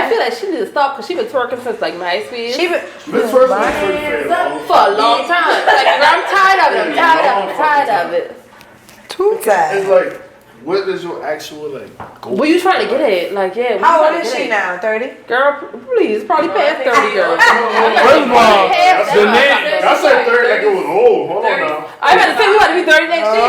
I feel like she need to stop because she been twerking since like MySpace. She been twerking for a long time. Like, I'm tired of it. I'm tired of it. Too tired. It's like, what is your actual like goal? What you trying to get at? Like, yeah. How old is she now? 30? Girl, please, probably past 30, girl. First of all, the name. I said 30 like it was old. Hold on now. I about to say we about to be 30 next year.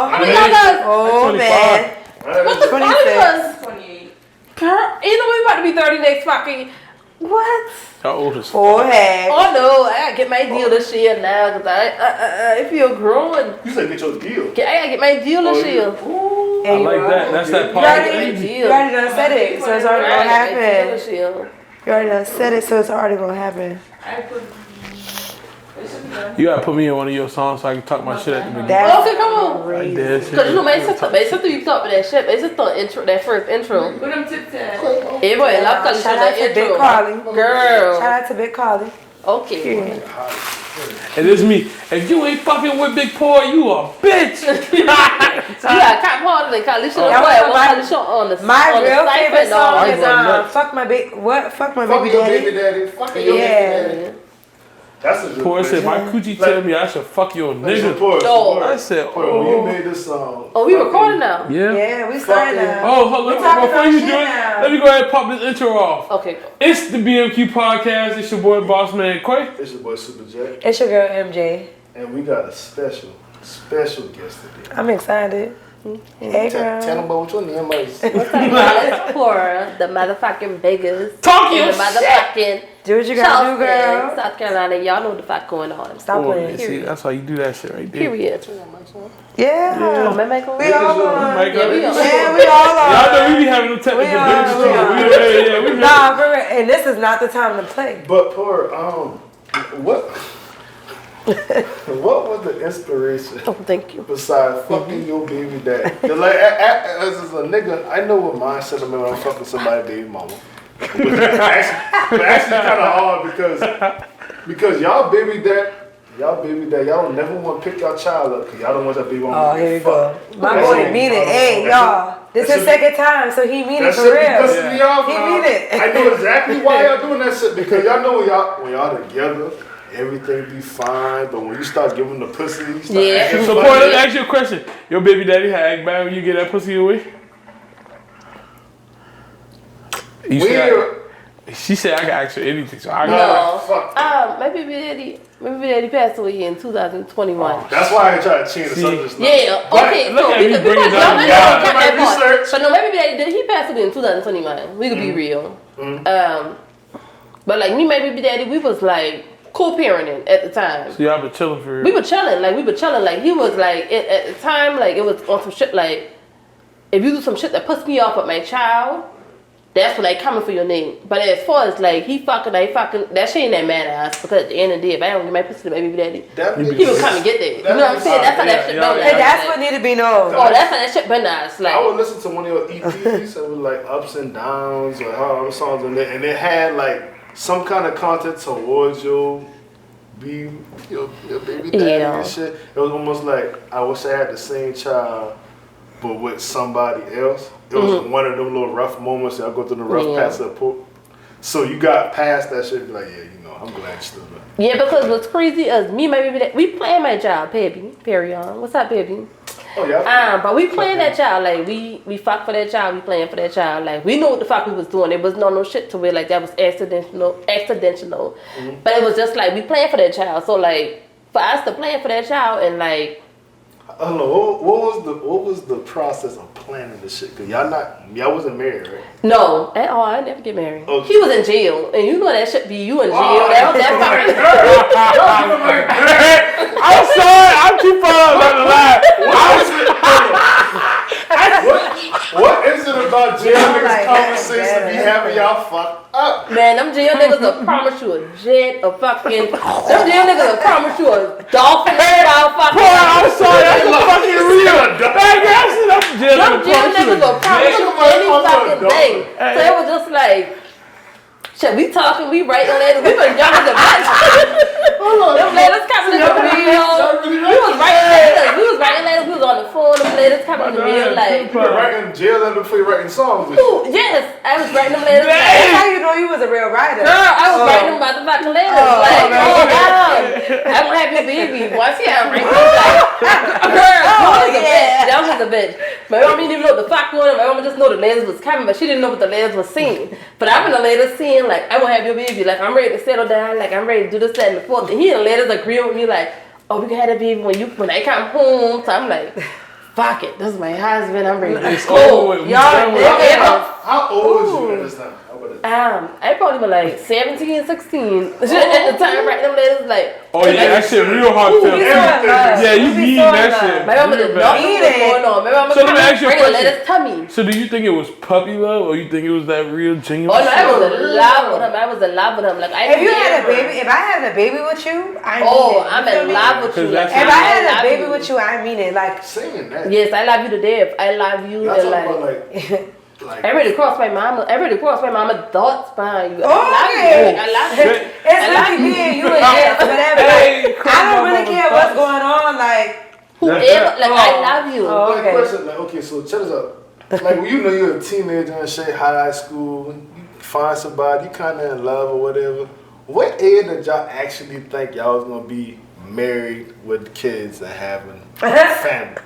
How many y'all guys? Oh, man. What the fuck was? 28. Girl, either way, we about to be 30 next fucking. What? How old is forehead? Oh no, I gotta get my deal this year now because I feel growing. You said get your deal. I gotta get my deal this year. I like that. That's that part. You already done said it, so it's already gonna happen. You already done said it, so it's already gonna happen. You gotta put me in one of your songs so I can talk my shit at the beginning. Okay, come on. I did. Because you know, my sister you talk about that shit. My sister intro, that first intro. What them tips at? Everybody love calling Shout out to Big Carly. Girl. Shout out to Big Carly. Okay. And it's me. If you ain't fucking with Big Pora, you a bitch. Yeah, Cotton Hall, they call this my real favorite song is Fuck My Baby. What? Fuck My Baby Daddy. Fuck your baby daddy. That's a good Pora said, my coochie tell me I should fuck your nigga. I said, you made this song. Oh, we recording now? Yeah, we started now. Oh, hold on. Before you do it, let me go ahead and pop this intro off. Okay. It's the BMQ podcast. It's your boy, Boss Man Quay. It's your boy, Super J. It's your girl, MJ. And we got a special guest today. I'm excited. Hey, girl. Tell them about what your name is. What's up, guys? Pora, the motherfucking biggest. Talking the motherfucking. Do what you gotta do, girl. South Carolina, y'all know what the fuck going on. Stop playing. See, that's how you do that shit right there. Period. Yeah. We all are. Yeah, we are. Yeah, we all are. Y'all know we be having them technical difficulties. We nah, for real. And this is not the time to play. But Pora, what was the inspiration? Oh, thank you. Besides fucking your baby daddy, like as a nigga, I know what mindset I'm in when I'm fucking somebody's baby mama. But actually kind of hard because y'all baby dad, y'all never want to pick your child up because y'all don't want that baby mama. Oh, here we go. My boy mean it. Hey, y'all. This is second time, so he mean it for real. Me off, he mean it. I know exactly why y'all doing that shit because y'all know when y'all together. Everything be fine, but when you start giving the pussy, you start So, Pora, let me ask you a question. Your baby daddy had act bad when you get that pussy away? She said I can ask her anything, so I got my baby daddy passed away in 2021. That's why I try to change the subject. Yeah, okay, look at me bringing that part. But no, my baby daddy he passed away in 2021. We could be real. But like me, my baby daddy, we was like co-parenting at the time. So y'all been chilling for real? We were chilling. Like he was like at the time, like it was on some shit. Like if you do some shit that puts me off with my child, that's when they coming for your name. But as far as like he fucking, that shit ain't that mad at us because at the end of the day, if I don't get my pussy to my baby daddy, he would come and get there. You know what I'm saying? That's how that shit been. And that's what need to be known. Oh, that's how that shit been us. Like I would listen to one of your EPs and with like ups and downs or how songs in there, and it had like some kind of content towards your baby daddy and shit. It was almost like I wish I had the same child, but with somebody else. It was one of them little rough moments. Y'all go through the rough patch of the So you got past that shit. Be like, I'm glad you still there. Yeah, because what's crazy is me, my baby, we playing my child, Perion. What's up, baby? Oh yeah. But we playing that child. Like we fuck for that child. We playing for that child. Like we know what the fuck we was doing. There was no shit to it. Like that was accidental. But it was just like we playing for that child. So like for us to playing for that child and like. I don't know, what was the process of planning this shit? Cause y'all wasn't married, right? No, at all. I never get married. Okay. He was in jail, and you know that shit be you in jail. That fucking. I'm sorry, I'm too far about the lie. What is it about jail niggas conversation be having y'all fucked up? Man, them jail niggas will promise you a jet, a fucking. Them jail niggas will promise you a dolphin. I'm sorry, that's fucking real. Them jail niggas will promise you any fucking thing. So it was just like. Shit, we talking, we writing letters. We were young as a bitch. Them letters coming in the mail. We was writing letters. We was on the phone. Them letters coming in the mail. Like, you were writing jail letters before you writing songs. Ooh, yes, I was writing them letters. That's how you know you was a real writer. Girl, I was writing them motherfucking letters. I won't have your baby. Once I'm writing that was a bitch. My mom didn't even know what the fuck going on. My mom just know the letters was coming, but she didn't know what the letters was saying. But I'm in the letters saying, like, I won't have your baby. Like, I'm ready to settle down. Like, I'm ready to do this, that, and the fourth. And he in the letters agreeing with me, like, oh, we can have a baby when I come home. So I'm like, fuck it. This is my husband. I'm ready to It's go. over with. How old was you at this time? I probably was like 17, 16. At the time, writing them letters, like. Oh yeah, that shit real hard to yeah, you need that shit. My mama did not know what's going on. My mama bring letters to me. So do you think it was puppy love, or you think it was that real genuine? Oh no, I was in love with him. Like, if you had a baby, if I had a baby with you, I'm in love with you. Like, if I had a baby with you, I mean it. Like saying that. Yes, I love you to death. I love you. Like, I ready to cross my mama. Thoughts behind you. I love you. It's like me and you and yes, whatever. I don't really care what's going on. Like whoever. Like, I love you. Like, question, like, okay, so check this out. Like, when you know you're a teenager and shit, high school, you find somebody, you kind of in love or whatever. What age did y'all actually think y'all was gonna be married with kids and having a family?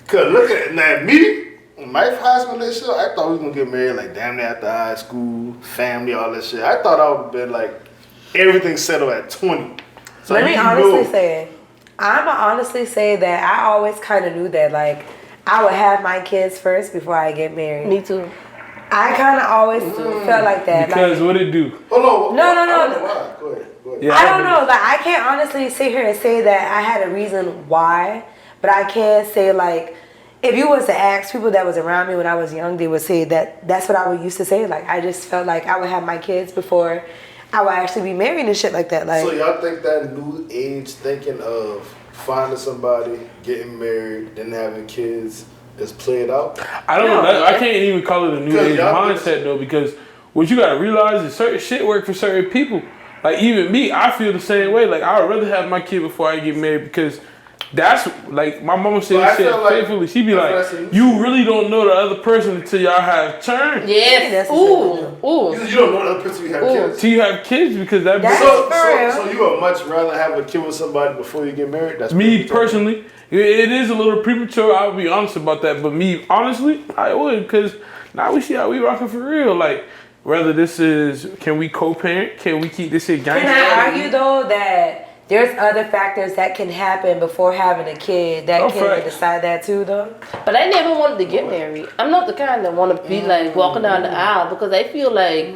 Cause look at it now, me. My high school relationship, I thought we was gonna get married like damn near after high school, family, all that shit. I thought I would have been like everything settled at 20. So let me honestly say that I always kind of knew that like I would have my kids first before I get married. Me too. I kind of always felt like that. Because like, what it do? No. Go ahead. Yeah, I don't know. Like I can't honestly sit here and say that I had a reason why, but I can say like. If you was to ask people that was around me when I was young, they would say that that's what I would used to say. Like, I just felt like I would have my kids before I would actually be married and shit like that. Like, so y'all think that new age thinking of finding somebody, getting married, then having kids is played out? I don't know. I can't even call it a new age mindset though, because what you gotta realize is certain shit work for certain people. Like even me, I feel the same way. Like I would rather have my kid before I get married because that's like my mama said this shit faithfully. She be like, you really don't know the other person until y'all have turned. Yes. Ooh. You don't know the other person you have kids. Till you have kids because that's so you would much rather have a kid with somebody before you get married? That's me personally. It is a little premature. I'll be honest about that. But me, honestly, I would because now we see how we rocking for real. Like whether this is can we co-parent? Can we keep this shit gangster? Can I argue though that there's other factors that can happen before having a kid that can decide that too, though. But I never wanted to get married. I'm not the kind that want to be like walking down the aisle because I feel like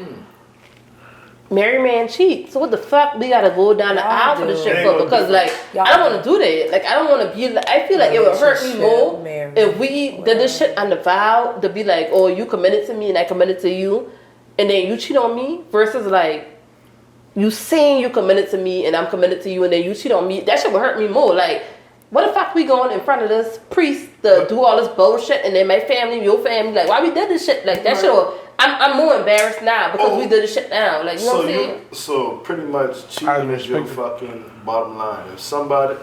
married man cheat. So what the fuck we gotta go down the aisle for this shit for? Because like I don't want to do that. Like I don't want to be. Like, I feel like it would hurt me more if we did this shit on the vow to be like, oh, you committed to me and I committed to you, and then you cheat on me versus like. You saying you committed to me and I'm committed to you and then you cheat on me, that shit would hurt me more. Like, what the fuck we going in front of this priest to do all this bullshit and then my family, your family, like, why we did this shit? Like, that shit, I'm more embarrassed now because we did this shit now. Like, you know what I'm saying? So, pretty much cheating is your fucking bottom line. If somebody,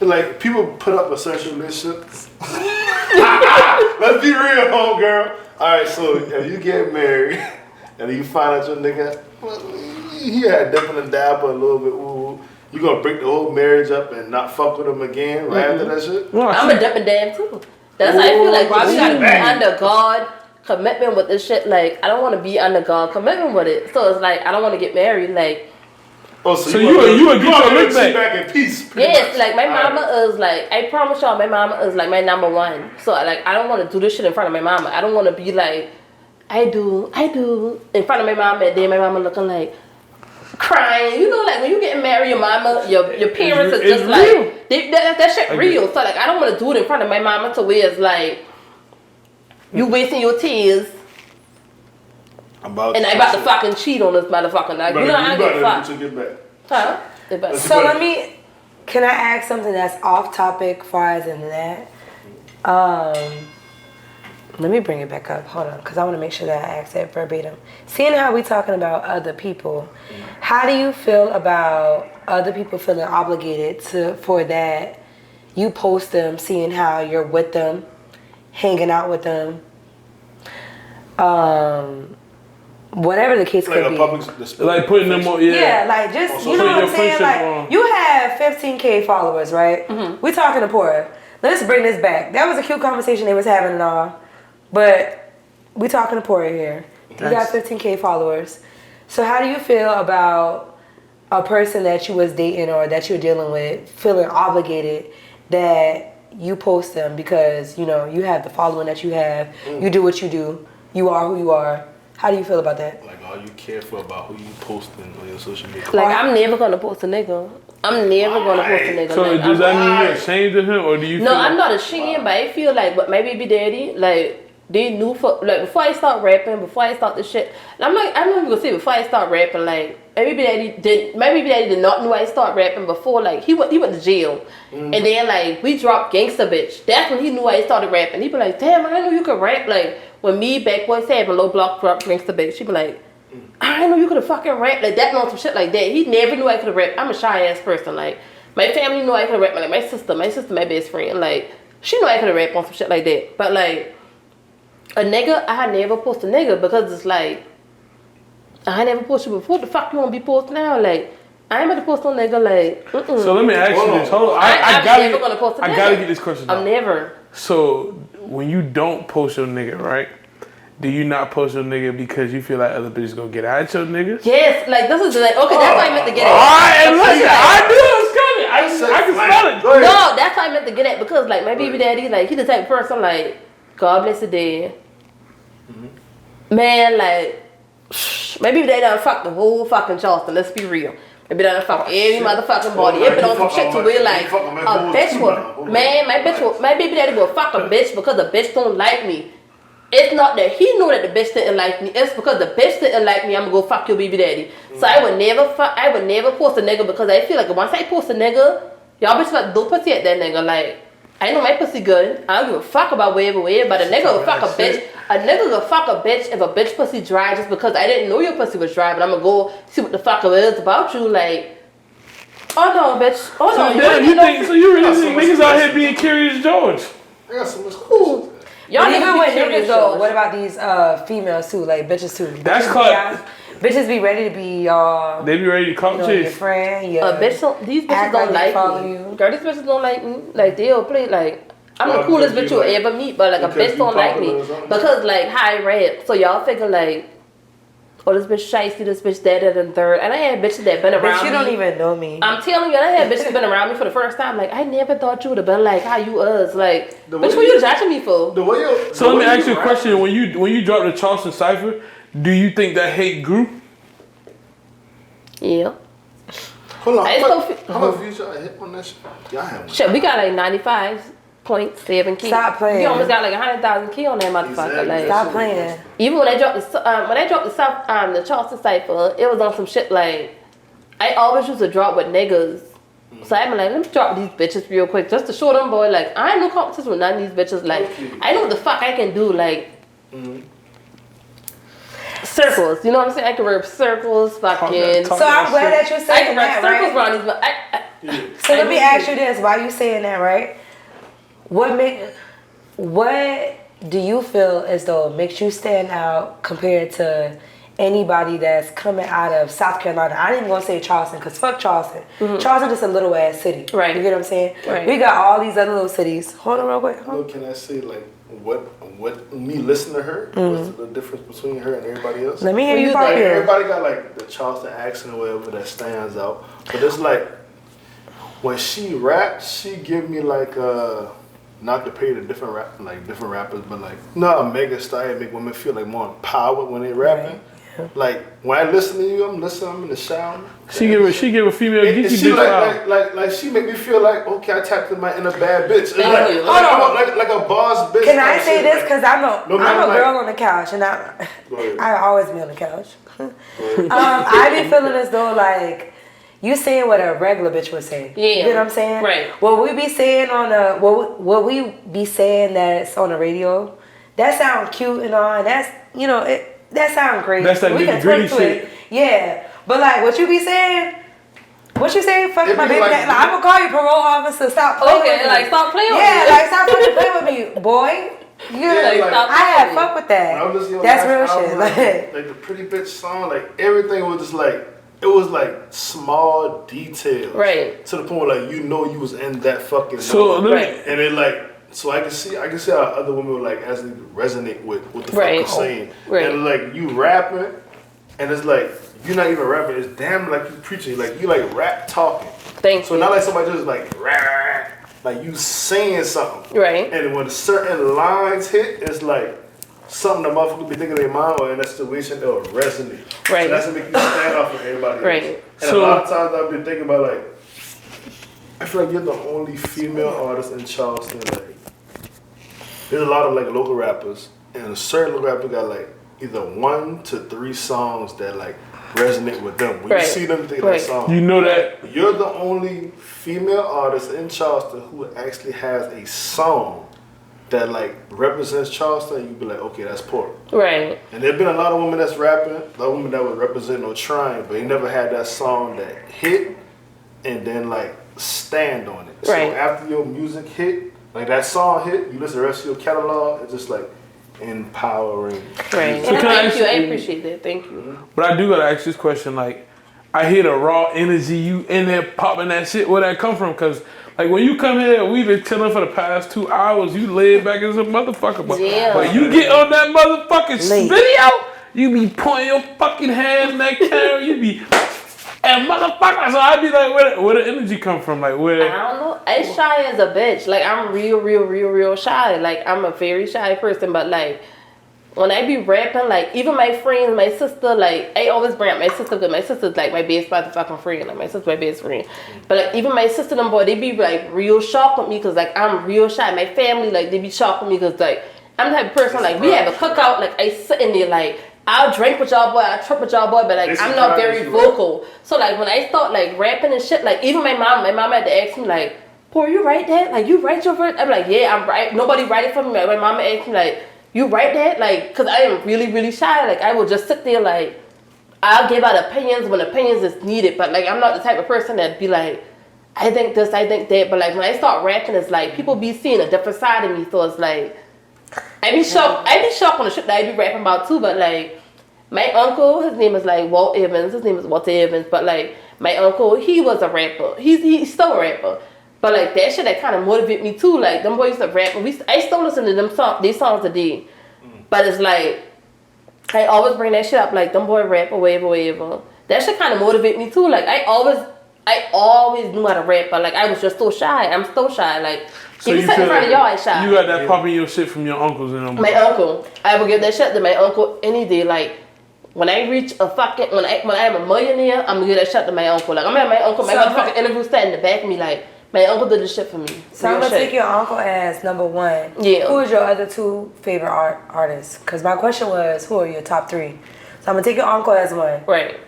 like people put up a sexual relationship. Let's be real, homegirl. Alright, so if you get married and you find out your nigga, he had dipping and dabble a little bit. Ooh, you gonna break the whole marriage up and not fuck with him again right after that shit? I'm a dip and dab too. That's how I feel like. Why we gotta be under God commitment with this shit? Like I don't want to be under God commitment with it. So it's like I don't want to get married. Like. Oh, so you would get your lick back in peace. Yes, like my mama is like. I promise y'all, my mama is like my number one. So like I don't want to do this shit in front of my mama. I don't want to be like. I do in front of my mama and then my mama looking like crying. You know, like when you getting married, your mama, your parents are just like that shit real. So like I don't want to do it in front of my mama to where it's like you wasting your tears. I'm about to fucking cheat on this motherfucker. Like you know I get fucked. Huh? So can I ask something that's off topic far as in that? Let me bring it back up. Hold on, because I want to make sure that I ask that verbatim. Seeing how we talking about other people, how do you feel about other people feeling obligated for that? You post them, seeing how you're with them, hanging out with them, whatever the case could be. Like putting them on, yeah, like just you know what I'm saying. Like you have 15K followers, right? Mm-hmm. We talking to Pora. Let's bring this back. That was a cute conversation they was having and all. But we talking to Pora here. You got 15K followers. So how do you feel about a person that you was dating or that you're dealing with feeling obligated that you post them because, you know, you have the following that you have, you do what you do, you are who you are. How do you feel about that? Like, are you careful about who you posting on your social media? Like, I'm never gonna post a nigga. I'm never gonna post a nigga. So like, does that mean you're ashamed of him, or do you? No, I'm not ashamed, but I feel like, but maybe be daddy, like. They knew like before I start rapping, before I start this shit. I'm not even gonna say before I start rapping, like maybe daddy did not know I start rapping before. Like he went to jail, and then like we dropped Gangsta Bitch. That's when he knew I started rapping. He be like, damn, I didn't know you could rap. Like when me Backboy Sam and Low Block dropped Gangsta Bitch, he be like, I didn't know you could have fucking rap like that, and some shit like that. He never knew I could have rap. I'm a shy ass person. Like my family knew I could have rap. Like my sister, my best friend, like she knew I could have rap on some shit like that. But like. A nigga, I never post a nigga because it's like, I never posted before. What the fuck you want to be posting now? Like, I ain't about to post on nigga, like, So let me ask you this. Hold on. I'm never going to post a nigga. I gotta get this question out. I'm never. So, when you don't post your nigga, right? Do you not post your nigga because you feel like other bitches gonna get at your nigga? Yes, like, this is like, okay, that's why I meant to get at. Alright, listen, I knew it was coming. I can smell it. No, that's why I meant to get at because, like, my baby daddy, like, he the type of person, like, God bless the dead. Man, like, maybe they done fucked the whole fucking Charleston, let's be real. Maybe they done fucked every motherfucking body. It been on some shit to where, like, a bitch will, man, my baby daddy will fuck a bitch because the bitch don't like me. It's not that he knew that the bitch didn't like me. It's because the bitch didn't like me, I'm gonna go fuck your baby daddy. So I would never post a nigga because I feel like once I post a nigga, y'all bitches like, don't pussy at that nigga, like, I know my pussy good. I don't give a fuck about wherever, but a nigga will fuck a bitch. A nigga will fuck a bitch if a bitch pussy dry just because I didn't know your pussy was dry, but I'm gonna go see what the fuck it is about you. Like, oh no, bitch. Oh no. So you really think niggas out here being Curious George? I got so much questions. Y'all even with niggas though, what about these females too, like bitches too? That's called. Bitches be ready to be y'all. They be ready to come to your friend. Yeah. These bitches don't like me. Girl, these bitches don't like me. Like they'll play like I'm the coolest bitch you'll ever meet, but like a bitch don't like me because like how I rap. So y'all figure like, oh this bitch shiesty, this bitch that and third. And I had bitches that been around me. You don't even know me. I'm telling you, I had bitches been around me for the first time. Like I never thought you would have been like how you was. Like, bitch, what you judging me for? So let me ask you a question. When you dropped the Charleston Cypher, do you think that hate grew? Yeah. Hold on. How much views y'all hit on that shit? Y'all have shit, we got like 95.7K. Stop playing. We almost got like 100,000K on that motherfucker. Exactly. Like, stop playing. Even when I dropped the Charleston Cypher, it was on some shit like I always used to drop with niggas. So I'm like, let me drop these bitches real quick just to show them, boy, like I ain't no competition with none of these bitches. Like I know what the fuck I can do. Like. Circles, you know what I'm saying? I can rap circles, fucking. So I'm glad that you're saying that, right? Circles around these, so let me ask you this: why you saying that, right? What do you feel as though makes you stand out compared to anybody that's coming out of South Carolina? I ain't even gonna say Charleston, cause fuck Charleston. Charleston is a little ass city, right? You get what I'm saying? Right. We got all these other little cities. Hold on, real quick. What can I say? Like what me listening to her? What's the difference between her and everybody else? Let me hear you like, everybody got like the Charleston accent or whatever that stands out, but it's like when she raps, she give me like not to pay the different rappers, but like a mega style make women feel like more empowered when they rapping. Right. Yeah. Like when I listen to you, I'm in the shower. She give a female geeky she bitch like she make me feel like okay, I tapped in my inner bad bitch. Thank you. Like a boss bitch. Can I say this? Because I'm a girl on the couch, and I always be on the couch. I be feeling as though like you saying what a regular bitch would say. Yeah. You know what I'm saying? Right. What we be saying on what we be saying that's on the radio that sounds cute and all, and that's, you know, that sounds great. That's that we can nitty-gritty twerk to it. shit. Yeah, but like what you be saying. What you saying? Fuck It my be baby. like- Like, I'm gonna call you parole officer. Stop playing with me. like stop playing with me. Yeah, like stop fucking playing with me, boy. Yeah, like, stop I had playing. fuck with When I that. was listening to That's your real last shit. album, like the Pretty Bitch song, like everything was just like, it was like small details. Right. To the point where like you know you was in that fucking So moment. let me, Right. And then like, so I can see how other women would like actually resonate with what the fuck Right. you're saying. Right. And like you rapping, and it's like you're not even rapping. It's damn like you preaching. Like you like rap talking. Thank So you. not like somebody just like rah, like you saying something. Right. And when certain lines hit, it's like something the motherfucker be thinking in their mind or in that situation it'll resonate. Right. So that's what make you stand off from everybody else. Right. And So- a lot of times I've been thinking about like, I feel like you're the only female artist in Charleston. Like, there's a lot of like local rappers, and a certain local rapper got like either 1 to 3 songs that like resonate with them. When Right. you see them think Right. that song, you know that you're the only female artist in Charleston who actually has a song that like represents Charleston. You'd be like, okay, that's Pora. Right. And there've been a lot of women that's rapping, a lot of women that was representing or trying, but they never had that song that hit and then like stand on it. Right. So after your music hit, like that song hit, you listen to the rest of your catalog, it's just like empowering. Right. So And can I thank you. I ask you- appreciate that. Thank you. But I do gotta ask this question. Like, I hear the raw energy you in there popping that shit. Where that come from? Cause like when you come here, we been chilling for the past 2 hours. You laid back as a motherfucker. But, Yeah. but you get on that motherfucking Late. video, you be pointing your fucking hand in that camera. You be and motherfucker. So I be like, where the energy come from? Like I where? don't know. I'm shy as a bitch. Like I'm real shy. Like I'm a very shy person. But like when I be rapping, like even my friends, my sister, like I always bring up my sister because my sister's like my best motherfucking friend. Like my sister's my best friend. But like even my sister and them boy, they be like real shocked with me because like I'm real shy. My family, like they be shocked with me because like I'm the type of person like we have a cookout. Like I sit in there like I'll drink with y'all boy, I'll trip with y'all boy, but like I'm not very vocal. So like when I start like rapping and shit, like even my mom had to ask me like, "Pora, you write that? Like you write your verse?" I'm like, "Yeah, I'm right." Nobody write it for me. Like my mama asked me like, "You write that?" Like, cause I am really shy. Like I will just sit there like, I'll give out opinions when opinions is needed, but like I'm not the type of person that be like, I think this, I think that. But like when I start rapping, it's like people be seeing a different side of me. So it's like I be shocked on the shit that I be rapping about too. But like my uncle, his name is like Walt Evans. His name is Walter Evans. But like my uncle, he was a rapper. He's still a rapper. But like that shit that kind of motivated me too. Like them boys used to rap. I still listen to these songs today. But it's like I always bring that shit up. Like them boy rap or whatever. That shit kind of motivate me too. Like I always knew how to rap, but like I was just so shy. I'm still shy. Like So if you sit in front of y'all, I shy. You got that popping your shit from your uncles and them. My uncle, I will give that shit to my uncle any day. Like when I reach a fucking when I am a millionaire, I'm gonna give that shit to my uncle. Like I'm gonna have my uncle, my motherfucking interview stand in the back of me like my uncle did this shit for me. So I'm Real gonna shit. take your uncle as number 1. Yeah. Who is your other 2 favorite artists? Because my question was, who are your top 3? So I'm gonna take your uncle as 1. Right.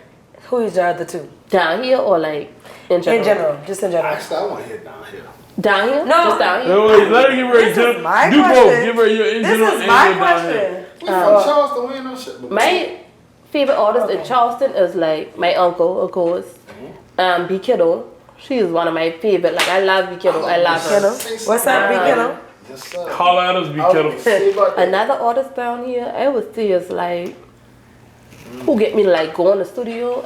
Who is your other 2? Down here or like in general? In general, just in general. Actually, I want to hit down here. Down here? No. Just down here? No, wait, let her give her a This is general. my Do both. question. Give her your in This general is and my your down here. question. We from Charleston, we ain't no shit. But My favorite artist in Charleston is like my uncle, of course. B Kiddo. She is one of my favorite. Like I love B Kiddo. I love her. What's up, Big Kiddo? Yes, sir. Holla at us, be I was kettle. gonna say about that. Another artist down here, I would say is like who get me to like go in the studio.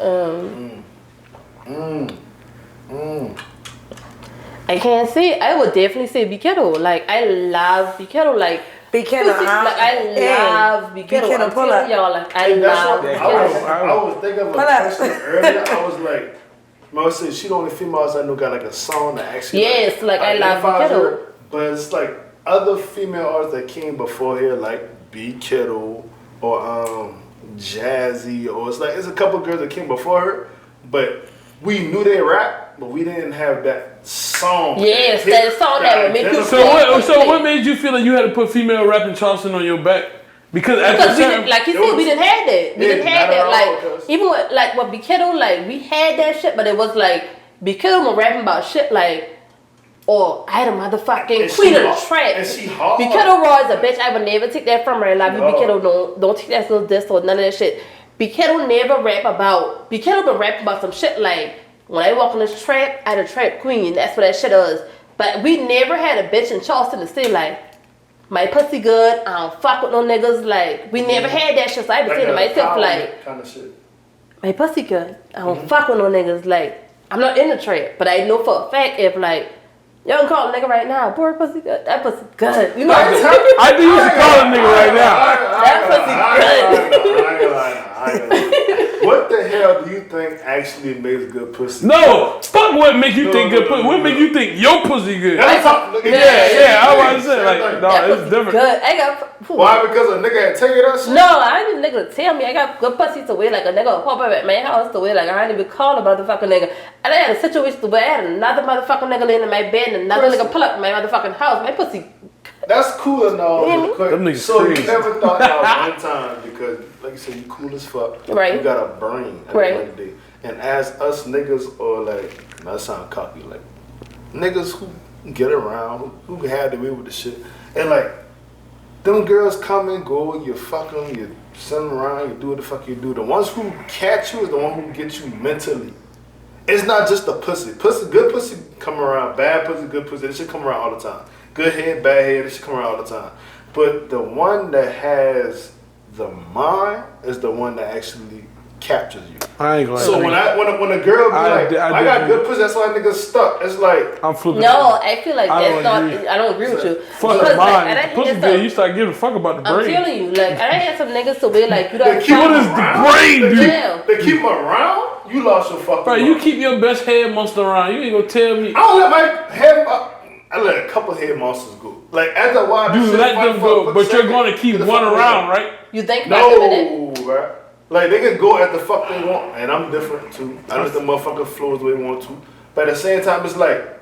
I can't say. I would definitely say B Kiddo. Like I love B Kiddo. Like Big Kiddo, like I love B Kiddo. Kiddo, I'm pull telling up. y'all, like I And that's love what B I Kiddo. was thinking of a Pull up. question earlier. I was like, Mama said she the only female artist I know got like a song that actually Yes, like, I love identifies Kiddo. her. But it's like other female artists that came before here, like B Kiddo or Jazzy, or it's a couple girls that came before her, but we knew they rap, but we didn't have that song. Yes, that song that would make you So what made you feel like you had to put female rap in Charleston on your back? Because at the Because we time, didn't, like he said, we didn't have that. We Yeah, didn't have not at that. all, Like because- even with like what B Kiddo, like we had that shit, but it was like B Kiddo was rapping about shit like or I had a motherfucking And queen she of the hard- trap. and she hard. Be Kiddo Raw is a bitch. I would never take that from her. And love you, No. Be Kiddo. Don't take that little diss or none of that shit. Be Kiddo never rap about. Be Kiddo been rapping about some shit like when I walk in this trap, I the trap queen. That's what that shit is. But we never had a bitch in Charleston to say like, my pussy good. I don't fuck with no niggas. Like we never had that shit. So I been saying to myself like, kind of shit. my pussy good. I don't fuck with no niggas. Like I'm not in the trap, but I know for a fact if like. Y'all can call a nigga right now. Boy, pussy good. That pussy good. You know what I'm saying? I think you should call a nigga right now. That pussy good. What the hell do you think actually makes good pussy? No, fuck what make you think good pussy. What make you think your pussy good? That's talking. Yeah, I was about to say like, no, That it's pussy different. good. I got. Why? Because a nigga had tell you that shit? No, I didn't need a nigga to tell me. I got good pussy to wear like a nigga pop up at my house to wear like I didn't even call a motherfucking nigga. And I had a situation to where I had another motherfucking nigga laying in my bed and another nigga pull up in my motherfucking house. My pussy. That's cool and all. Yeah. But Them niggas so crazy. you never thought that one time because, like you said, you cool as fuck. Right. You got a brain at Right. the end of the day. And as us niggas, or like, that sound cocky, like niggas who get around, who had to be with the shit, and like them girls come and go, you fuck them, you send them around, you do what the fuck you do. The ones who catch you is the one who get you mentally. It's not just the pussy. Good pussy come around. Bad pussy, good pussy. It should come around all the time. Good head, bad head. It should come around all the time. But the one that has the mind is the one that actually captures you. I ain't gonna. So when a girl be like, I got agree. good pussy, that's why niggas stuck. It's like, I'm flipping. No, I feel like I that's don't not. agree. I don't agree with you. Fuck Because, the like, mind. and I The hear pussy some- good. You start giving a fuck about the I'm brain. telling you, like, I had some niggas to wear like you They don't. keep What is the brain, dude? Yeah. they keep them around, you lost your fucking Bro, mind. you keep your best head monster around. You ain't gonna tell me. I don't let my head. I let a couple head monsters go. Like after a while, You this shit let fight them for a go, quick but you're second, gonna keep get the one fuck away. around, right? You think about it, No, right? Like they can go at the fuck they want, and I'm different too. I let the motherfucker flow as they want to. But at the same time, it's like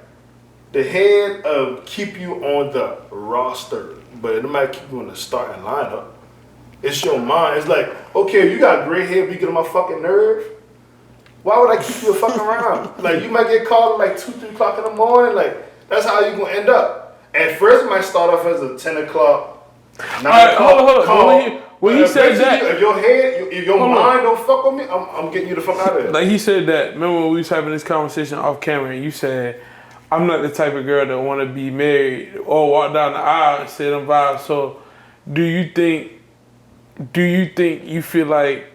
the head of keep you on the roster, but it might keep you in the starting lineup. It's your mind. It's like, okay, you got gray hair, but you get on my fucking nerve. Why would I keep you fucking around? Like you might get called at like 2, 3 o'clock in the morning. Like that's how you gonna end up. At first, it might start off as a 10 o'clock. 9 Alright, o'clock hold on. call. When he said Eventually, that, if your head, if your Hold on. mind don't fuck with me, I'm getting you the fuck out of there. like he said that. Remember when we was having this conversation off camera, and you said, "I'm not the type of girl that want to be married or walk down the aisle and say them vibes." So, do you think you feel like?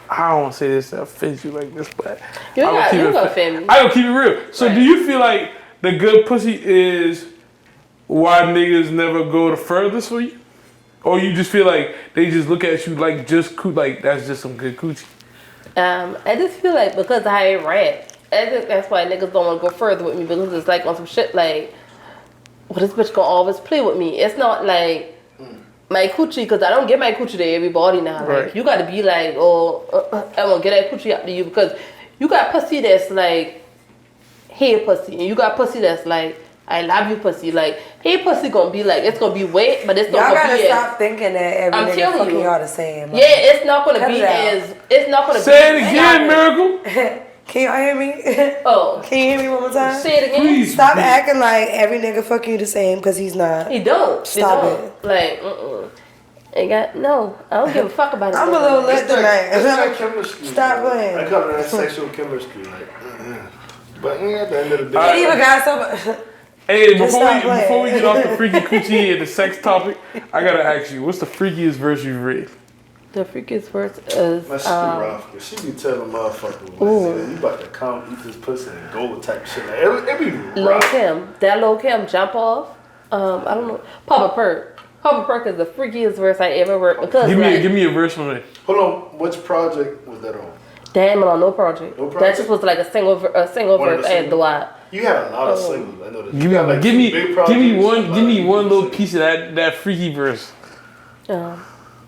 I don't want to say this to offend you like this, but You I'ma got- keep you it- gonna offend me. I gonna keep it real. So, Right. do you feel like the good pussy is why niggas never go the furthest for you? Or you just feel like they just look at you like like that's just some good coochie? I just feel like because I rap, I think that's why niggas don't want to go further with me because it's like on some shit like, well, this bitch gonna always play with me. It's not like my coochie because I don't get my coochie to everybody now. Like Right. you got to be like, oh, I'm gonna get that coochie up to you because you got pussy that's like, hey pussy, and you got pussy that's like, I love you pussy. Like, hey pussy gonna be like, it's gonna be wet, but it's not Y'all gonna gotta be stop thinking that every I'm nigga telling fucking you. y'all the same. Like, Yeah, it's not gonna Cut be it out. as. It's not gonna be. Say it again, Miracle. Can y'all hear me? Oh, Can you hear me one more time? say it again. Please. Stop acting like every nigga fuck you the same because he's not. He don't. Stop He don't. Like, Ain't got no. I don't give a fuck about it. I'm a little lit It's that tonight. chemistry. Stop bro. playing. I call it that sexual chemistry. Like, but yeah, at the end of the It day, even got so. Hey, Just stop playing. before we get off the freaky coochie and the sex topic, I gotta ask you, what's the freakiest verse you've read? The freakiest verse is my shit be rough. 'Cause she be telling motherfuckers, like, you about to come eat this pussy and go type shit. Like, it be Lil rough. Kim. That Lil Kim jump off. I don't know. Papa Perk. Papa Perk is the freakiest verse I ever heard because Give like, me a verse from it. Hold on, which project was that on? damn it on no project. No That project? just was like a single One of verse the I had to watch. You had a lot of singles. I know that. Give You got, like, me, two big give me projects, a lot one of little singles. piece of that freaky verse.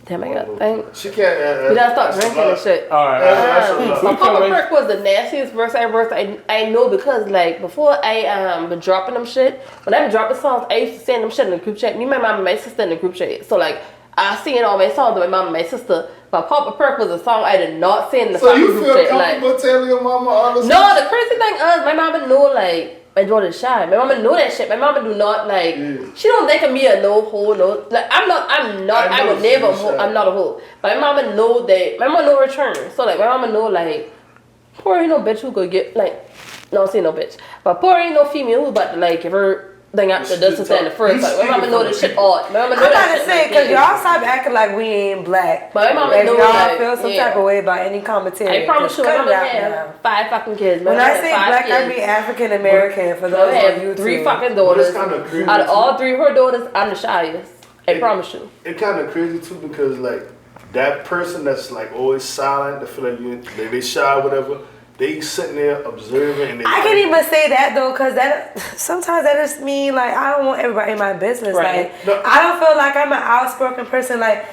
Damn, I got think. She can't. We gotta stop drinking and shit. All right. That's a lot. We Papa come back- Perk was the nastiest verse I know because like before I been dropping them shit, when I been dropping songs, I used to send them shit in the group chat. Me, my mom, and my sister in the group chat. So like I sing all my songs with my mom and my sister. But Papa Perk was a song I did not send in the So fucking you group feel chat. Like comfortable telling your mama all this? no, the crazy thing is my mama know like my daughter's shy. My mama know that shit. My mama do not like. She don't think of me a no hoe. No, like I'm not. I would never. I'm not a hoe. But my mama know that. My mama know her turn. So like my mama know like, poor ain't no bitch who could get like. No, I'm saying no bitch. But poor ain't no female who about to like give her thing out the dust in the first. Like my mama know this shit odd. My mama know I'm that about to say, because y'all stop acting like we ain't black. But my mama if know y'all like, feel some type of way about any commentary. I promise you, my mama down have now. 5 fucking kids. When I say black, I mean African American for those I on have YouTube. 3 fucking daughters. Crazy Out of all 3 of her daughters, I'm the shyest. I promise you. It's kind of crazy too because like that person that's like always silent, they feel like they shy or whatever. They sitting there observing. And I can't even say that though, cause that sometimes that just mean like I don't want everybody in my business. Right. Like I don't feel like I'm an outspoken person. Like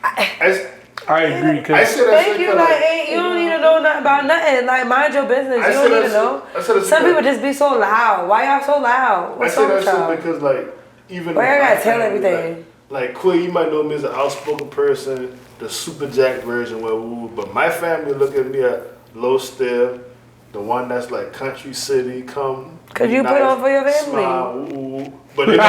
I agree. I said that thank you. Like you don't need to know nothing about nothing. Like mind your business. You don't need to know. Some people just be so loud. Why y'all so loud? What's wrong with y'all? Because like even why y'all gotta tell everything? Like Quay, you might know me as an outspoken person, the super jack version. But my family look at me at low step, the one that's like country city, come. Cause you nice, put on for your family. Smile, ooh. But they look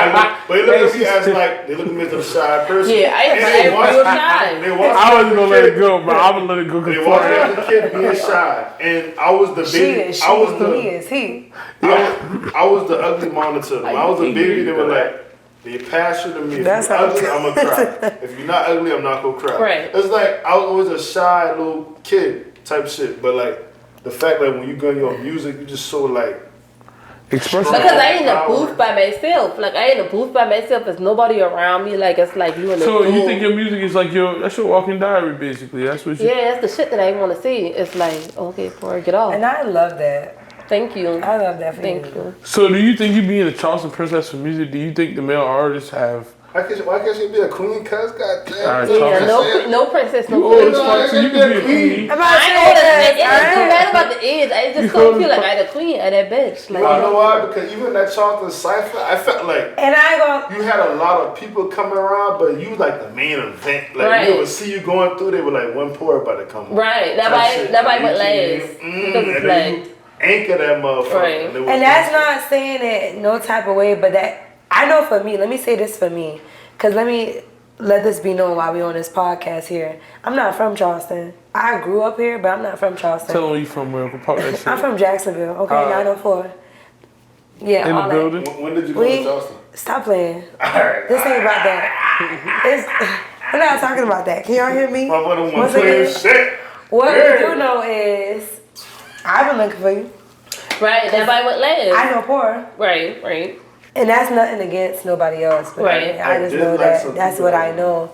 at me as like they look at me as a shy person. Yeah, I am real shy. I wasn't gonna let it go, but I'm gonna let it go. They watched me as a kid being shy, and I was the baby. I was the ugly monitor. When I was a baby, they were like. They pass you to me. If That's you're ugly, I'm gonna cry. If you're not ugly, I'm not gonna cry. Right. It's like I was always a shy little kid type shit. But like the fact that when you go in your music, you just so like expressive. Because I ain't in a booth by myself. Like I ain't in a booth by myself. There's nobody around me. Like it's like you in the So booth. you think your music is like that's your walking diary basically? That's what you. Yeah, that's the shit that I want to see. It's like okay, Pora, get off. And I love that. Thank you. I love that for Thank you. you. So do you think you being a Charleston princess for music? Do you think the male artists have? why can't she be a queen? Cause goddamn. Yeah, no princess, no You queen. old as fuck, so you can be a queen. I'm I ain't old as it's too bad about the age. I just don't feel like I the queen of that bitch. Like, You know why? Because even that Charleston Cypher, I felt like and I go. you had a lot of people coming around, but you like the main event. Like Right. you would see you going through, they were like one Pora about to come on. right. Nobody went last. Because it's like, anchor that motherfucker. Right. And that's not saying it no type of way, but that I know for me. Let me say this for me, cause let this be known while we on this podcast here. I'm not from Charleston. I grew up here, but I'm not from Charleston. Tell them you from where? I'm from Jacksonville. Okay, 904. Yeah, in all the that. building. When did you go to Charleston? Stop playing. Alright. This ain't about that. We're not talking about that. Can y'all hear me? My brother want Once to play again, shit. what we do know is I've been looking for you. right. Nobody went last. I know Pora. Right. And that's nothing against nobody else. But Right. I just I know did like that some that's people what that I know.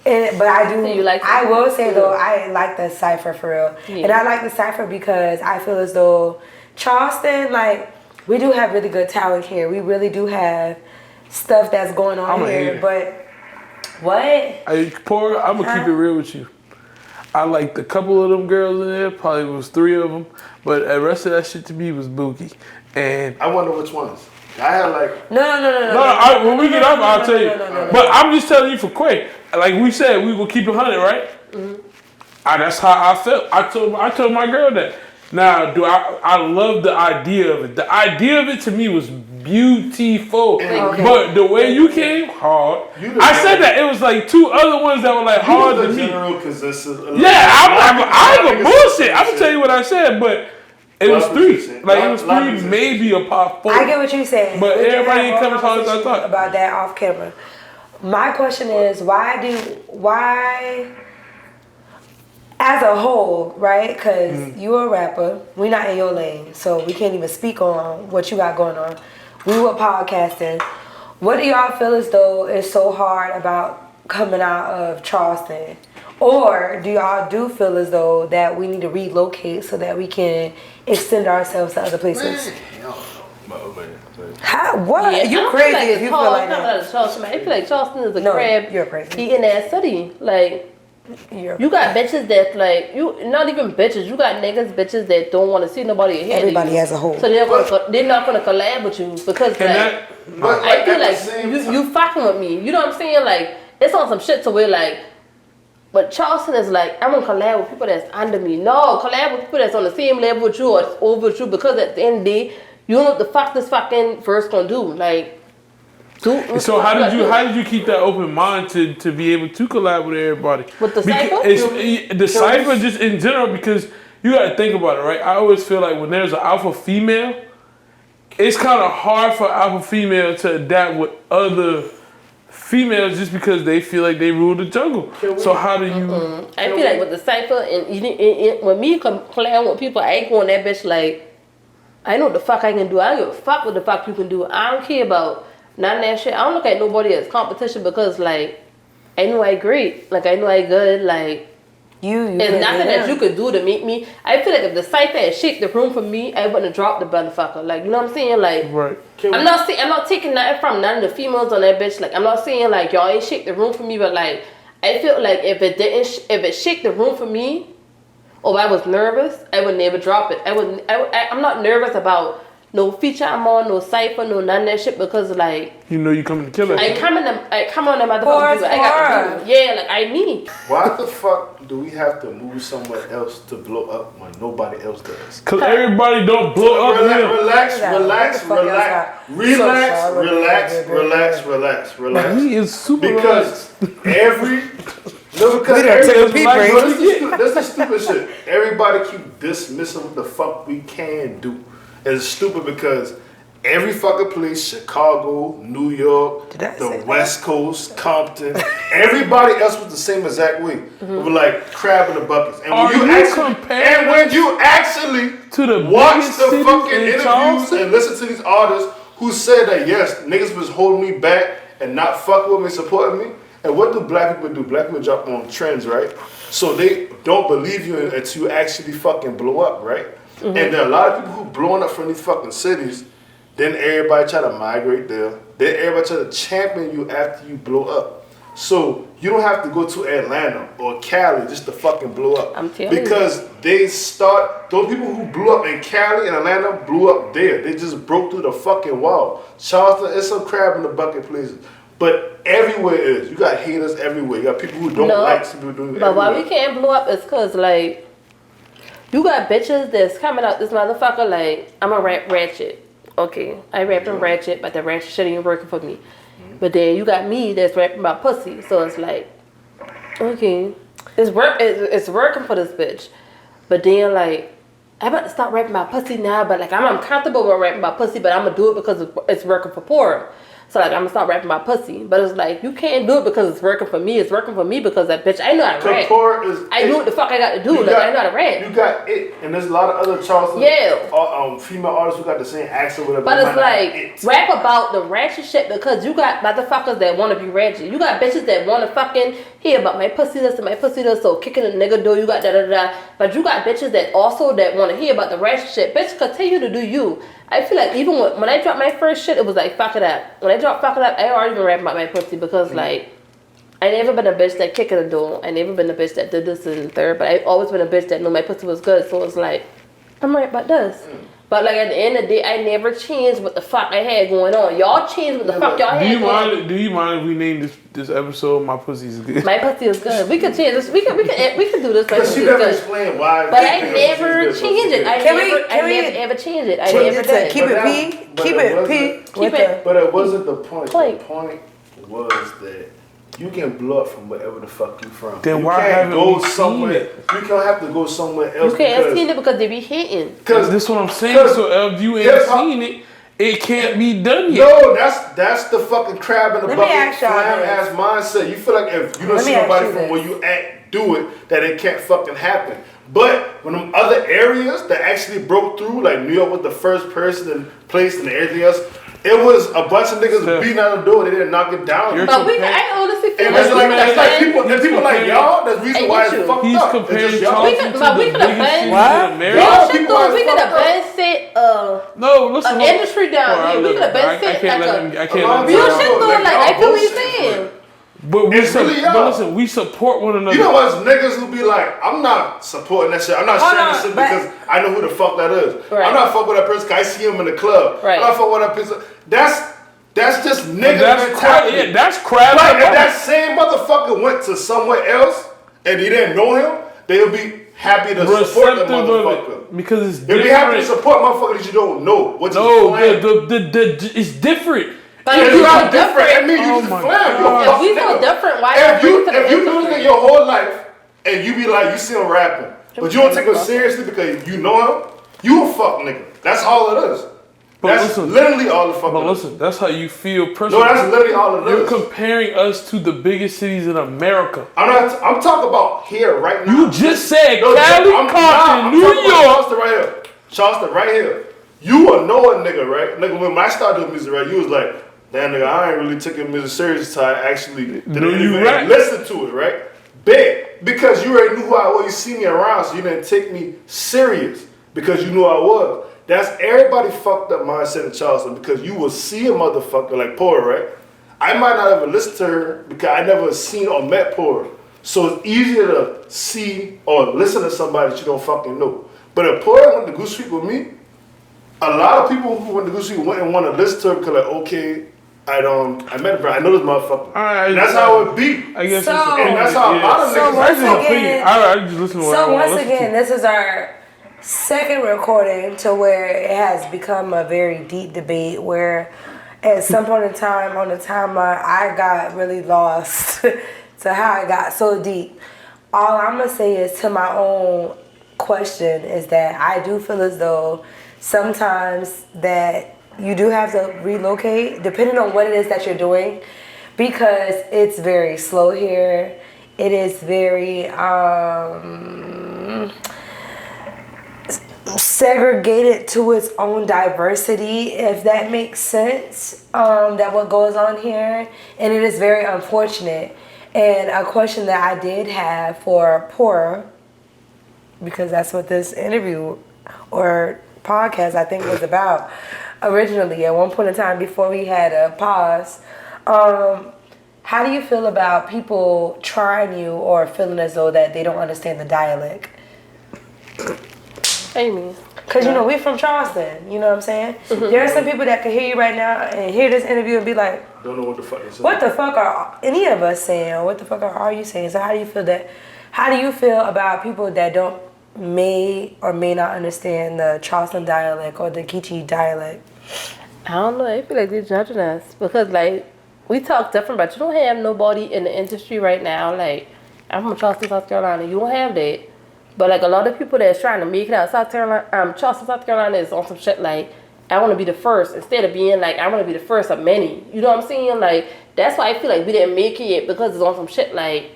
But I do. So you like I some will say though, I like the cipher for real, and I like the cipher because I feel as though Charleston, like we do have really good talent here. We really do have stuff that's going on here. But what? Pora, I'm gonna keep it real with you. I liked a couple of them girls in there. Probably was 3 of them, but the rest of that shit to me was boogie. And I wonder which ones. I had like No. when we get up, I'll tell you. But I'm just telling you for Quay. Like we said, we will keep it 100, right? That's how I felt. I told my girl that. Now, I love the idea of it. The idea of it to me was beautiful. Okay. But the way you came hard, I said that it was like 2 other ones that were like hard to me. Yeah, I'm a bullshit. I'm gonna tell you what I said, but it was 3. Like it was 3, maybe a pop 4. I get what you're saying. But We can everybody have ain't come a as hard as I thought. about that off camera. My question is, why as a whole, right? Because you're a rapper, we're not in your lane, so we can't even speak on what you got going on. We were podcasting. What do y'all feel as though is so hard about coming out of Charleston? Or do y'all feel as though that we need to relocate so that we can extend ourselves to other places? How? What? Yeah, You I crazy like if you feel like that. Charleston, I feel like Charleston is a No, crab you're crazy. eating ass city. Like you got bitches that like you, not even bitches. You got bitches that don't want to see nobody ahead Everybody of you. as a whole. So they're not gonna collab with you because I feel like you fucking with me. You know what I'm saying? Like it's on some shit to where like. But Charleston is like, I'm gonna collab with people that's under me. No, collab with people that's on the same level with you or over with you because at the end of the day, You don't know what the fuck this fucking verse gonna do. Like, so how did you keep that open mind to be able to collab with everybody? With the cypher? The cypher just in general, because you gotta think about it, right? I always feel like when there's an alpha female, it's kind of hard for alpha female to adapt with other females just because they feel like they rule the jungle. So how do you? I feel like with the cypher and when me playing with people, I ain't going that bitch like, I know what the fuck I can do. I don't give a fuck what the fuck you can do. I don't care about none of that shit. I don't look at nobody as competition because like, I know I great. Like I know I good. Like it's nothing that you could do to make me. I feel like if the cypher had shake the room for me, I wouldn't have dropped the motherfucker. Like you know what I'm saying? Like right. I'm not taking nothing from none of the females on that bitch. Like I'm not saying like y'all ain't shake the room for me, but like I feel like if it shake the room for me, or I was nervous, I would never drop it. I'm not nervous about no feature I'm on, no cypher, no none of that shit because like you know you coming to kill it. I come on them motherfuckers. I got to do it. Yeah, like I need. Why the fuck do we have to move somewhere else to blow up when nobody else does? Cause everybody don't blow up. Relax. He is super because that's the stupid shit. Everybody keep dismissing what the fuck we can do. It's stupid because every fucking place, Chicago, New York, the West Coast, Compton, everybody else was the same exact way. We were like crab in the buckets. And when you actually to the watch the fucking interviews and listen to these artists who said that yes, niggas was holding me back and not fucking with me, supporting me. And what do black people do? Black people drop on trends, right? So they don't believe you until you actually fucking blow up, right? And there are a lot of people who blowing up from these fucking cities. Then everybody try to migrate there. Then everybody try to champion you after you blow up. So you don't have to go to Atlanta or Cali just to fucking blow up. I'm telling you. Because those people who blew up in Cali and Atlanta blew up there. They just broke through the fucking wall. Charleston, it's some crab in the bucket places. But everywhere is. You got haters everywhere. You got people who don't like people doing it. But why we can't blow up is because, like, you got bitches that's coming out this motherfucker, like, I'm a rap ratchet. Okay, I rap and ratchet, but the ratchet shit ain't working for me. But then you got me that's rapping about pussy. So it's like, okay, it's working for this bitch. But then, like, I'm about to stop rapping about pussy now, but, like, I'm uncomfortable with rapping about pussy, but I'm going to do it because it's working for Pora. So like I'm gonna stop rapping about pussy, but it's like you can't do it because it's working for me. It's working for me because that bitch I know how to rap. I do what the fuck I got to do. Like I know how to rap. You got it, and there's a lot of other Charleston female artists who got the same accent. Whatever. But it's like rap about the ratchet shit because you got motherfuckers that want to be ratchet. You got bitches that want to fucking hear about my pussy this and my pussy this. So kicking a nigga door, you got da. But you got bitches that also that want to hear about the ratchet shit. Bitch, continue to do you. I feel like even when I dropped my first shit, it was like fuck it up. When I dropped fuck it up, I already been rapping about my pussy because like I never been a bitch that kicked in the door. I never been a bitch that did this and third. But I always been a bitch that knew my pussy was good. So it's like I'm right about this. But like at the end of the day, I never changed what the fuck I had going on. Y'all changed what the fuck y'all had going on. Do you mind if we name this episode "My Pussy Is Good"? My pussy is good. We could change this. We could do this. But she never explained why. But I never changed it. I never ever changed it. I never did. Keep it P. Keep it. But it wasn't the point. The point was that you can blow up from wherever the fuck you from. Then why haven't we seen it? You can't have to go somewhere else. You can't see it because they be hating. Because this is what I'm saying. So if you ain't seen it, it can't be done yet. No, that's the fucking crab in the bucket slam ass mindset. You feel like if you don't see nobody from where you at do it, that it can't fucking happen. But when them other areas that actually broke through, like New York was the first person and place and everything else, it was a bunch of niggas beating out the door. They didn't knock it down. But I honestly feel like people like y'all. That's the reason why it's fucked He's up. comparing Charleston to the biggest city in America. We could have been set an industry down here. We could have been set I can't real shit though. Like I feel what you're saying. But listen, we support one another. You know what's niggas who be like, I'm not supporting that shit. I'm not sharing that shit because I know who the fuck that is. Right. I'm not fucking with that person because I see him in the club. Right. I'm not fucking with that person. That's just niggas. That's crap. Right, if that same motherfucker went to somewhere else and he didn't know him, they'll be happy to support the motherfucker. Because it's different. You'll be happy to support motherfuckers that you don't know. It's different. But if you're not different, I mean, you just if we so different, why if you know nigga your whole life and you be like, you see him rapping, but you don't take him seriously because you know him, you a fuck nigga. That's all it is. That's literally all the fuck. But listen, that's how you feel personally. No, that's literally all it is. You're comparing us to the biggest cities in America. I'm talking about here right now. You just said Cali, Compton, New York. Charleston right here. You a Noah nigga, right? Nigga, when I started doing music, right, you was like, damn nigga, I ain't really taking music serious until I actually didn't even listen to it, right? Bet. Because you already knew who I was. You see me around, so you didn't take me serious because you knew I was. That's everybody fucked up mindset in Charleston because you will see a motherfucker like Pora, right? I might not ever listen to her because I never seen or met Pora. So it's easier to see or listen to somebody that you don't fucking know. But if Pora went to Goose Street with me, a lot of people who went to Goose Street wouldn't want to listen to her because like, okay, I met her, I know this motherfucker. That's how it be. I guess and that's how a lot of niggas I just listen to what So once again, this is our second recording to where it has become a very deep debate where at some point in time on the timeline I got really lost to how it got so deep. All I'm gonna say is to my own question is that I do feel as though sometimes that you do have to relocate depending on what it is that you're doing because it's very slow here. It is very segregated to its own diversity, if that makes sense, that what goes on here, and it is very unfortunate. And a question that I did have for Pora, because that's what this interview or podcast I think was about originally at one point in time before we had a pause, how do you feel about people trying you or feeling as though that they don't understand the dialect? Amy. Because, you know, we from Charleston, you know what I'm saying? Mm-hmm. There are some people that can hear you right now and hear this interview and be like, don't know what the fuck you're saying. What the fuck are any of us saying? Or what the fuck are you saying? So how do you feel about people that may or may not understand the Charleston dialect or the Geechee dialect? I don't know. I feel like they're judging us because, like, we talk different, but you don't have nobody in the industry right now. Like, I'm from Charleston, South Carolina. You don't have that. But, like, a lot of people that's trying to make it out Charleston, South Carolina is on some shit like, I want to be the first instead of being like, I want to be the first of many. You know what I'm saying? Like, that's why I feel like we didn't make it yet because it's on some shit like,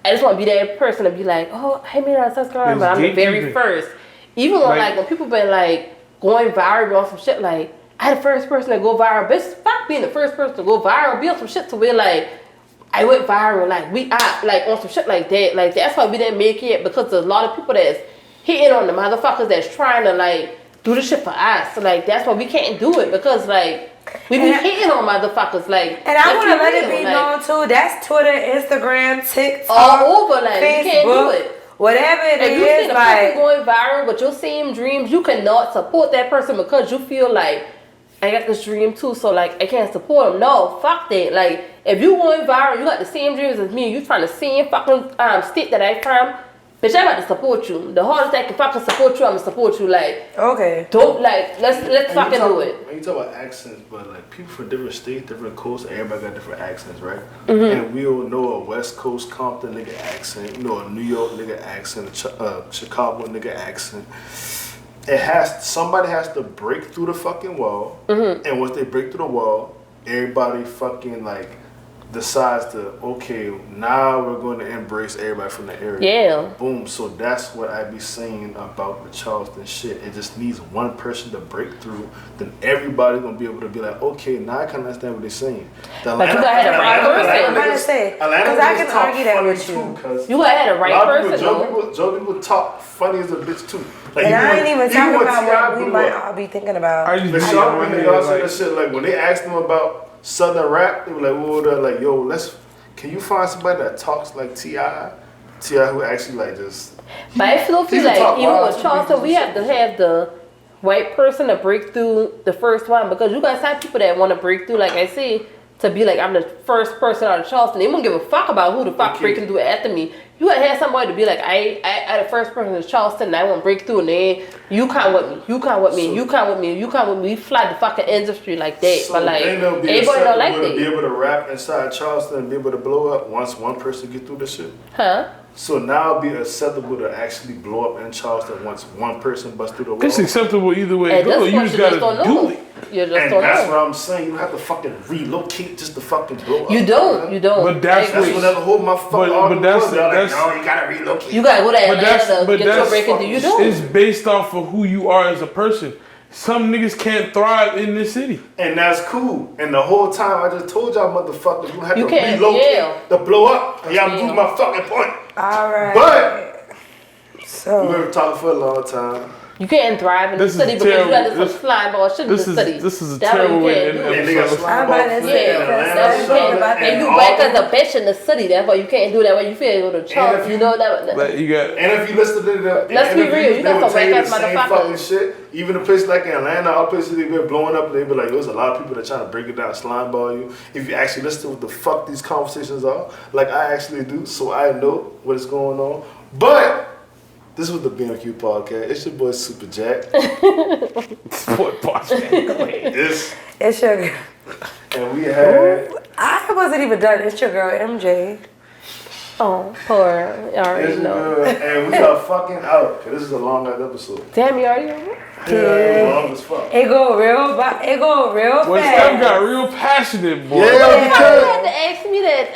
I just want to be that person to be like, oh, I made it out of South Carolina, but I'm the very first. Even when people been, like, going viral on some shit like, I the first person to go viral. Bitch, fuck being the first person to go viral. Be on some shit to where, like, I went viral, like, like, on some shit like that. Like, that's why we didn't make it because there's a lot of people that's hitting on the motherfuckers that's trying to, like, do the shit for us. So, like, that's why we can't do it because, like, we be hitting on motherfuckers, like. And I want to let it be known, too, that's Twitter, Instagram, TikTok, all over, like, Facebook, you can't do it. Whatever it if is, you see the like. person going viral with your same dreams, you cannot support that person because you feel like, I got this dream too, so like I can't support them. No, fuck that. Like if you going viral, you got the same dreams as me. You trying to same fucking state that I from, bitch. I'm about to support you. The hardest I can fucking support you, I'm gonna support you. Like okay, don't like let's fucking do it. When you talk about accents, but like people from different states, different coasts, everybody got different accents, right? Mm-hmm. And we all know a West Coast Compton nigga accent, you know a New York nigga accent, a Chicago nigga accent. Somebody has to break through the fucking wall, and once they break through the wall, everybody fucking like decides to, okay, now we're going to embrace everybody from the area. Yeah. Boom. So that's what I be saying about the Charleston shit. It just needs one person to break through, then everybody's gonna be able to be like, okay, now I can understand what they're saying. But you gotta have the right person. I'm gonna say, because I can argue that with you. You gotta have the right person. Joe people talk funny as a bitch too. Like, and I ain't even talking about what we might all be thinking about. When they all say that shit, like when they asked them about Southern rap, they were like, "Whoa, they're like, yo, can you find somebody that talks like T.I. who actually like just." But I feel like even with Charleston, we have to have the right person to break through the first one because you guys have people that want to break through, like I say, to be like, I'm the first person out of Charleston. They won't give a fuck about who the fuck breaking through after me. You would have somebody to be like, I the first person in Charleston, and I want to break through, and then you come with me, you come with me, you come with me, you come with me. We fly the fucking industry like that. So but like, everybody don't like that. Be able to rap inside Charleston and be able to blow up once one person get through the shit. Huh? So now it'd be acceptable to actually blow up in Charleston once one person busts through the wall. It's acceptable either way. And Go. You just gotta do it. You just And don't that's know. what I'm saying. You have to fucking relocate just to fucking blow up. You don't. Man. You don't. But that's That's what the whole my fucking argument was. They're like, no, you gotta relocate. You gotta go to But Atlanta to get your that's break into. You don't. It's based off of who you are as a person. Some niggas can't thrive in this city. And that's cool. And the whole time I just told y'all motherfuckers you have You to can't, relocate to blow up. And y'all prove my fucking point. All right. But so we've been talking for a long time. You can't thrive in the This is city because you terrible. got this flying ball shit in the city. This is a That's what terrible you way can't to do. end And the they got episode. slime I'm ball about to fit say, in that's Atlanta, you Charlotte, about that. And you all back them. as a bitch in the city. That's why you can't do that. Why you feel go to Charles. You know that. Like you got. And if you listen to the Let's be real, interviews, you they got would some tell you whack-ass the same motherfuckers. fucking shit. Even a place like Atlanta, our places they been blowing up, they be like, there's a lot of people that trying to break it down, slime ball you. If you actually listen to what the fuck these conversations are, like I actually do, so I know what is going on. But this was the BMQ podcast. It's your boy Super Jack. Sport podcast. it's your girl. And we had I wasn't even done. It's your girl MJ. Oh, Pora. I already it's know. good, and we are fucking out. This is a long ass episode. Damn, you already over? Yeah, long as fuck. It go real Well, fast. Steph got real passionate, boy. Yeah, You because had to ask me that.